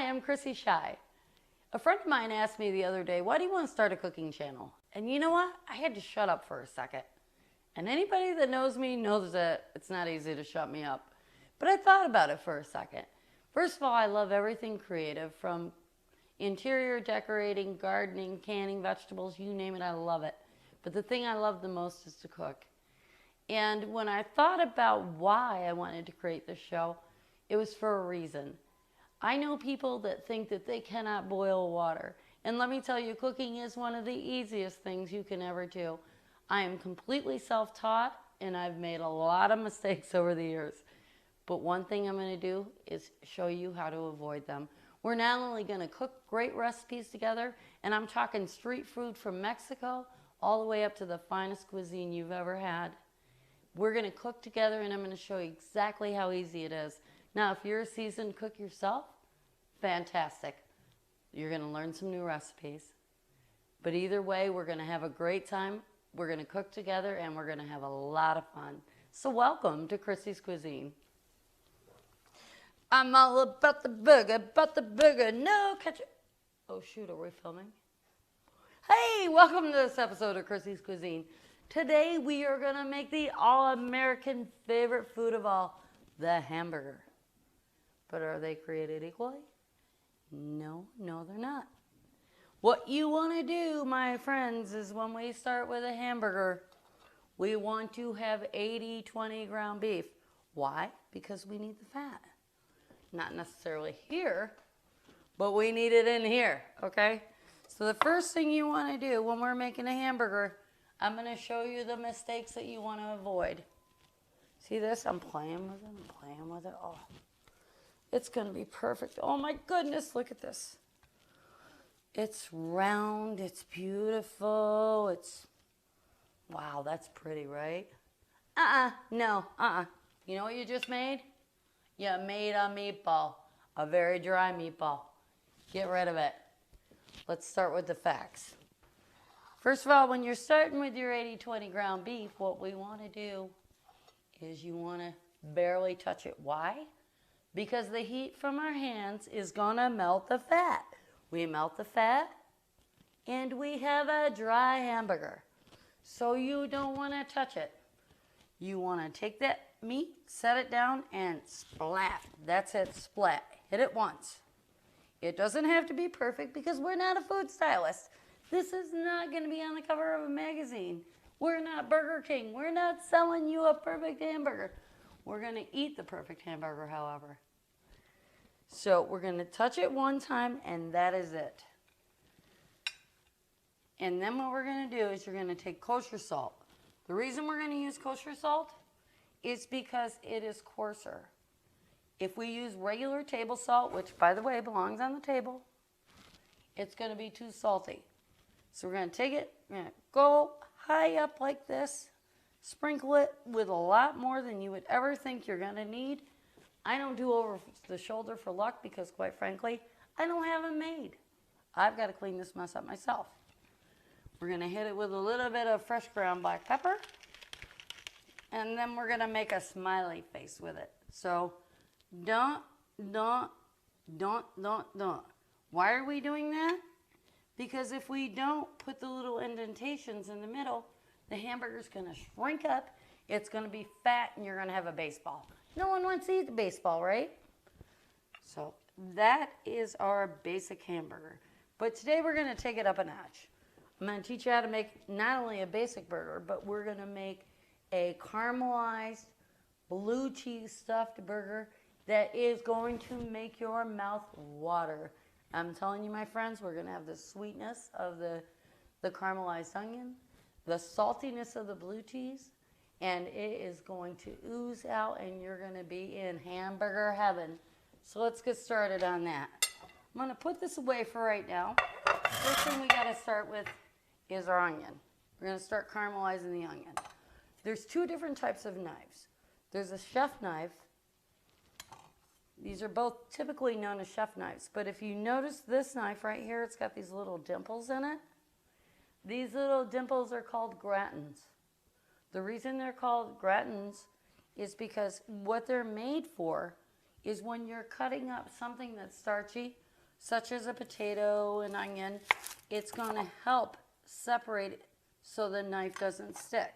I'm Chrissy Shy. A friend of mine asked me the other day, why do you want to start a cooking channel? And you know what? I had to shut up for a second. And anybody that knows me knows that it's not easy to shut me up. But I thought about it for a second. First of all, I love everything creative, from interior decorating, gardening, canning vegetables, you name it, I love it. But the thing I love the most is to cook. And when I thought about why I wanted to create this show, it was for a reason. I know people that think that they cannot boil water. And let me tell you, cooking is one of the easiest things you can ever do. I am completely self-taught, and I've made a lot of mistakes over the years. But one thing I'm going to do is show you how to avoid them. We're not only going to cook great recipes together, and I'm talking street food from Mexico all the way up to the finest cuisine you've ever had. We're going to cook together, and I'm going to show you exactly how easy it is. Now, if you're a seasoned cook yourself, fantastic. You're going to learn some new recipes. But either way, we're going to have a great time. We're going to cook together, and we're going to have a lot of fun. So welcome to Chrissy's Cuisine. I'm all about the burger, no ketchup. Oh shoot, are we filming? Hey, welcome to this episode of Chrissy's Cuisine. Today we are going to make the all-American favorite food of all, the hamburger. But are they created equally? No, they're not. What you want to do, my friends, is when we start with a hamburger, we want to have 80-20 ground beef. Why? Because we need the fat. Not necessarily here, but we need it in here, okay? So the first thing you want to do when we're making a hamburger, I'm going to show you the mistakes that you want to avoid. See this? I'm playing with it. Oh, it's going to be perfect. Oh my goodness, look at this. It's round, it's beautiful, wow, that's pretty, right? No. You know what you just made? You made a meatball, a very dry meatball. Get rid of it. Let's start with the facts. First of all, when you're starting with your 80-20 ground beef, what we want to do is you want to barely touch it. Why? Because the heat from our hands is going to melt the fat. We melt the fat, and we have a dry hamburger. So you don't want to touch it. You want to take that meat, set it down, and splat. That's it, splat. Hit it once. It doesn't have to be perfect because we're not a food stylist. This is not going to be on the cover of a magazine. We're not Burger King. We're not selling you a perfect hamburger. We're going to eat the perfect hamburger, however. So we're going to touch it one time, and that is it. And then what we're going to do is you're going to take kosher salt. The reason we're going to use kosher salt is because it is coarser. If we use regular table salt, which, by the way, belongs on the table, it's going to be too salty. So we're going to take it, we're going to go high up like this, sprinkle it with a lot more than you would ever think you're going to need. I don't do over the shoulder for luck because, quite frankly, I don't have them made. I've got to clean this mess up myself. We're going to hit it with a little bit of fresh ground black pepper, and then we're going to make a smiley face with it. So, don't. Why are we doing that? Because if we don't put the little indentations in the middle, the hamburger's going to shrink up, it's going to be fat, and you're going to have a baseball. No one wants to eat the baseball, right? So that is our basic hamburger. But today we're going to take it up a notch. I'm going to teach you how to make not only a basic burger, but we're going to make a caramelized blue cheese stuffed burger that is going to make your mouth water. I'm telling you, my friends, we're going to have the sweetness of the caramelized onion, the saltiness of the blue cheese, and it is going to ooze out, and you're going to be in hamburger heaven. So let's get started on that. I'm going to put this away for right now. First thing we got to start with is our onion. We're going to start caramelizing the onion. There's two different types of knives. There's a chef knife. These are both typically known as chef knives, but if you notice this knife right here, it's got these little dimples in it. These little dimples are called gratins. The reason they're called gratins is because what they're made for is when you're cutting up something that's starchy, such as a potato, an onion, it's going to help separate it so the knife doesn't stick.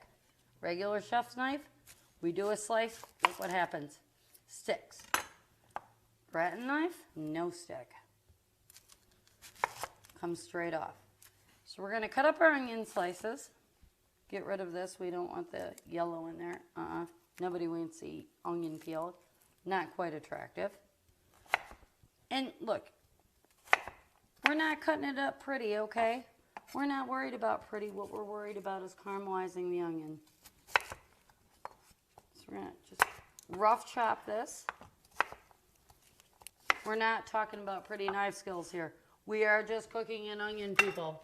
Regular chef's knife, we do a slice, look what happens. Sticks. Gratin knife, no stick. Comes straight off. So we're going to cut up our onion slices. Get rid of this. We don't want the yellow in there. Nobody wants to eat onion peel. Not quite attractive. And look, we're not cutting it up pretty, okay? We're not worried about pretty. What we're worried about is caramelizing the onion. So we're going to just rough chop this. We're not talking about pretty knife skills here. We are just cooking an onion, people.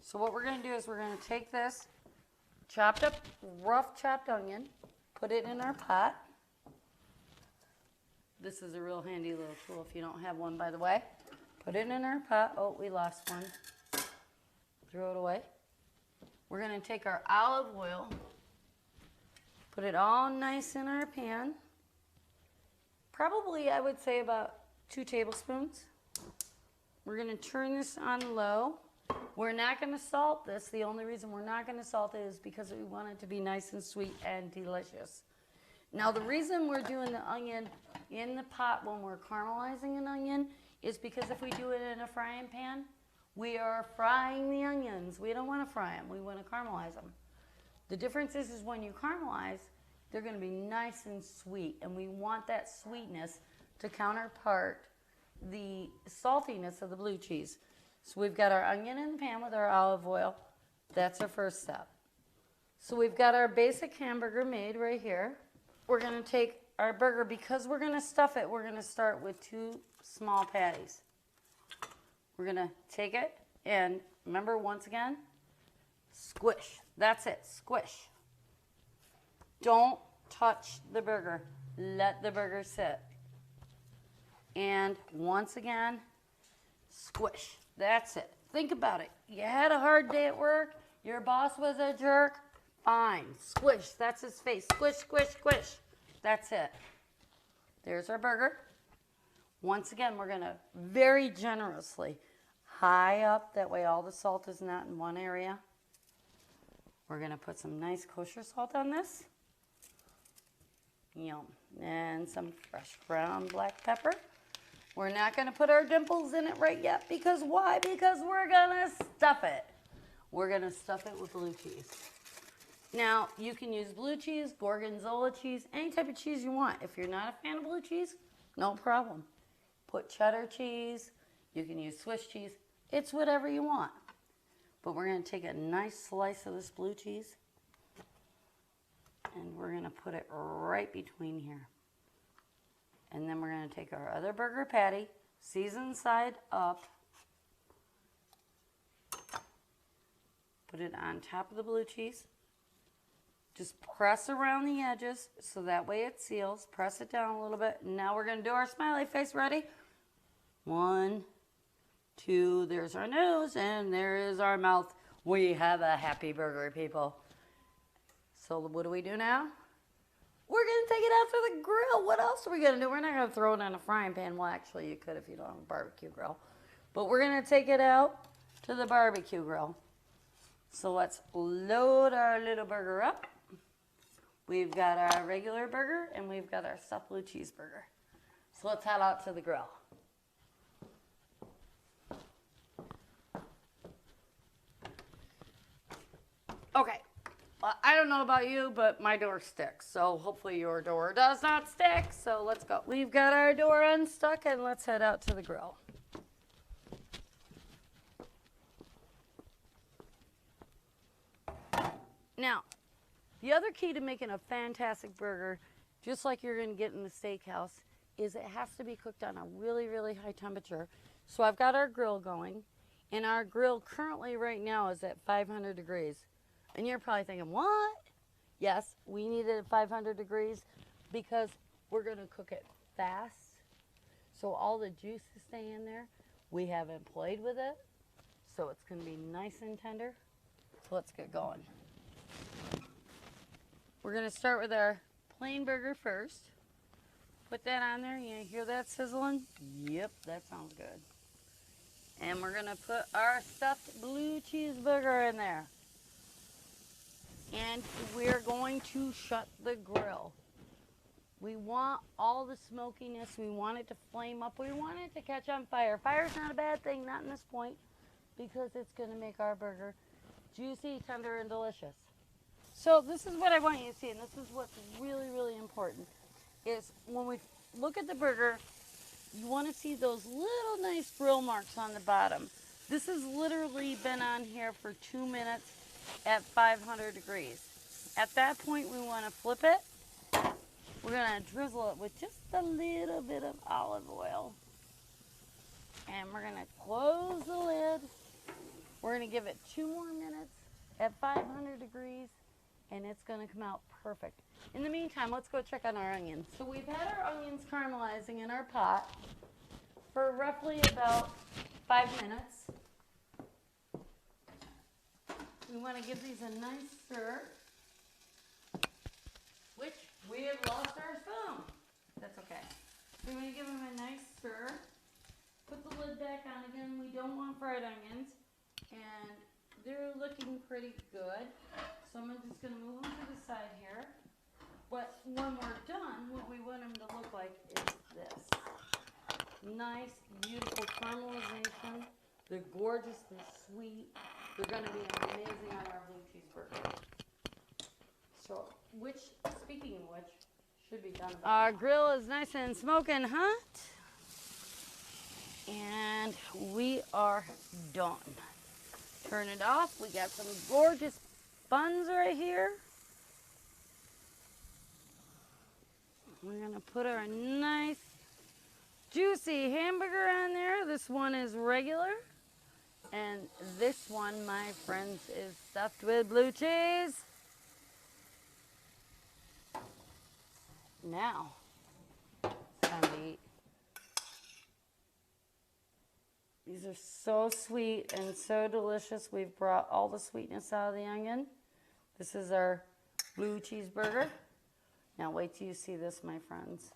So what we're going to do is we're going to take this chopped up, rough chopped onion, put it in our pot. This is a real handy little tool if you don't have one, by the way. Put it in our pot. Oh, we lost one. Throw it away. We're going to take our olive oil, put it all nice in our pan. Probably, I would say, about 2 tablespoons. We're going to turn this on low. We're not going to salt this. The only reason we're not going to salt it is because we want it to be nice and sweet and delicious. Now, the reason we're doing the onion in the pot when we're caramelizing an onion is because if we do it in a frying pan, we are frying the onions. We don't want to fry them. We want to caramelize them. The difference is when you caramelize, they're going to be nice and sweet, and we want that sweetness to counterpart the saltiness of the blue cheese. So we've got our onion in the pan with our olive oil. That's our first step. So we've got our basic hamburger made right here. We're going to take our burger, because we're going to stuff it, we're going to start with 2 small patties. We're going to take it and, remember, once again, squish. That's it, squish. Don't touch the burger. Let the burger sit. And once again, squish. That's it. Think about it. You had a hard day at work. Your boss was a jerk. Fine. Squish. That's his face. Squish, squish, squish. That's it. There's our burger. Once again, we're going to very generously high up. That way all the salt is not in one area. We're going to put some nice kosher salt on this. Yum. And some fresh ground black pepper. We're not going to put our dimples in it right yet, because why? Because we're going to stuff it. We're going to stuff it with blue cheese. Now, you can use blue cheese, gorgonzola cheese, any type of cheese you want. If you're not a fan of blue cheese, no problem. Put cheddar cheese. You can use Swiss cheese. It's whatever you want. But we're going to take a nice slice of this blue cheese, and we're going to put it right between here. And then we're going to take our other burger patty, seasoned side up, put it on top of the blue cheese. Just press around the edges so that way it seals. Press it down a little bit. Now we're going to do our smiley face. Ready? 1, 2, there's our nose, and there is our mouth. We have a happy burger, people. So what do we do now? We're going to take it out to the grill. What else are we going to do? We're not going to throw it on a frying pan. Well, actually, you could if you don't have a barbecue grill. But we're going to take it out to the barbecue grill. So let's load our little burger up. We've got our regular burger, and we've got our stuffed blue cheeseburger. So let's head out to the grill. Okay. Well, I don't know about you, but my door sticks. So hopefully your door does not stick. So let's go. We've got our door unstuck, and let's head out to the grill. Now, the other key to making a fantastic burger, just like you're going to get in the steakhouse, is it has to be cooked on a really, really high temperature. So I've got our grill going, and our grill currently right now is at 500 degrees. And you're probably thinking, what? Yes, we need it at 500 degrees because we're going to cook it fast. So all the juices stay in there. We haven't played with it, so it's going to be nice and tender. So let's get going. We're going to start with our plain burger first. Put that on there. You hear that sizzling? Yep, that sounds good. And we're going to put our stuffed blue cheeseburger in there. And we're going to shut the grill. We want all the smokiness. We want it to flame up. We want it to catch on fire. Fire's not a bad thing, not in this point, because it's going to make our burger juicy, tender, and delicious. So this is what I want you to see, and this is what's really, really important, is when we look at the burger, you want to see those little nice grill marks on the bottom. This has literally been on here for 2 minutes at 500 degrees. At that point, we want to flip it. We're going to drizzle it with just a little bit of olive oil. And we're going to close the lid. We're going to give it 2 more minutes at 500 degrees, and it's going to come out perfect. In the meantime, let's go check on our onions. So we've had our onions caramelizing in our pot for roughly about 5 minutes. We want to give these a nice stir, which we have lost our spoon. That's okay. So we're going to give them a nice stir. Put the lid back on again. We don't want fried onions, and they're looking pretty good. So I'm just going to move them to the side here. But when we're done, what we want them to look like is this. Nice, beautiful caramelization. They're gorgeous, they're sweet. They're going to be amazing on our blue cheeseburger. So, speaking of which, should be done. Our grill is nice and smoking hot. And we are done. Turn it off. We got some gorgeous buns right here. We're going to put our nice juicy hamburger on there. This one is regular. And this one, my friends, is stuffed with blue cheese. Now, it's time to eat. These are so sweet and so delicious. We've brought all the sweetness out of the onion. This is our blue cheeseburger. Now wait till you see this, my friends.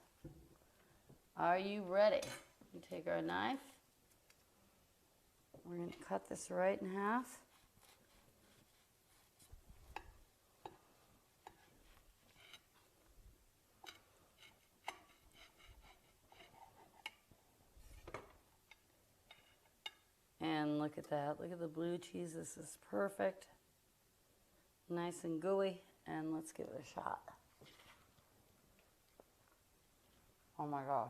Are you ready? We take our knife. We're going to cut this right in half. And look at that. Look at the blue cheese. This is perfect. Nice and gooey. And let's give it a shot. Oh my God.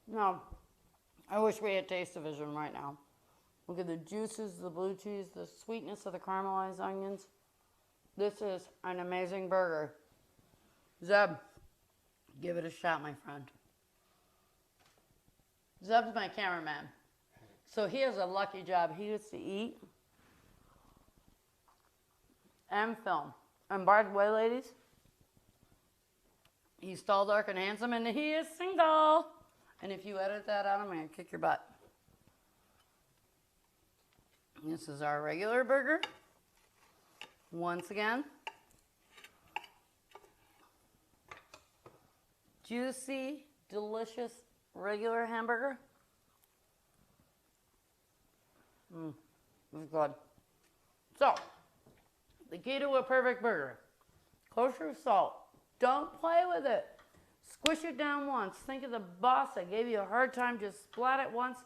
Now, I wish we had taste-o-vision right now. Look at the juices, the blue cheese, the sweetness of the caramelized onions. This is an amazing burger. Zeb, give it a shot, my friend. Zeb's my cameraman. So he has a lucky job. He gets to eat and film. And by the way, ladies, he's tall, dark, and handsome, and he is single. And if you edit that out, I'm going to kick your butt. This is our regular burger. Once again, juicy, delicious, regular hamburger. It's good. So, the key to a perfect burger. Kosher salt. Don't play with it. Squish it down once. Think of the boss that gave you a hard time. Just splat it once.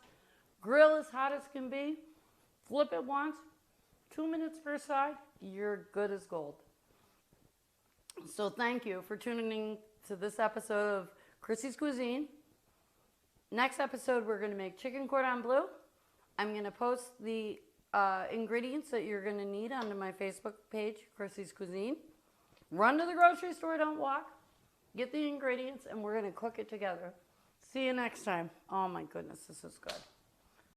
Grill as hot as can be. Flip it once. 2 minutes per side. You're good as gold. So thank you for tuning in to this episode of Chrissy's Cuisine. Next episode, we're going to make chicken cordon bleu. I'm going to post the ingredients that you're going to need onto my Facebook page, Chrissy's Cuisine. Run to the grocery store, don't walk. Get the ingredients, and we're going to cook it together. See you next time. Oh my goodness, this is good.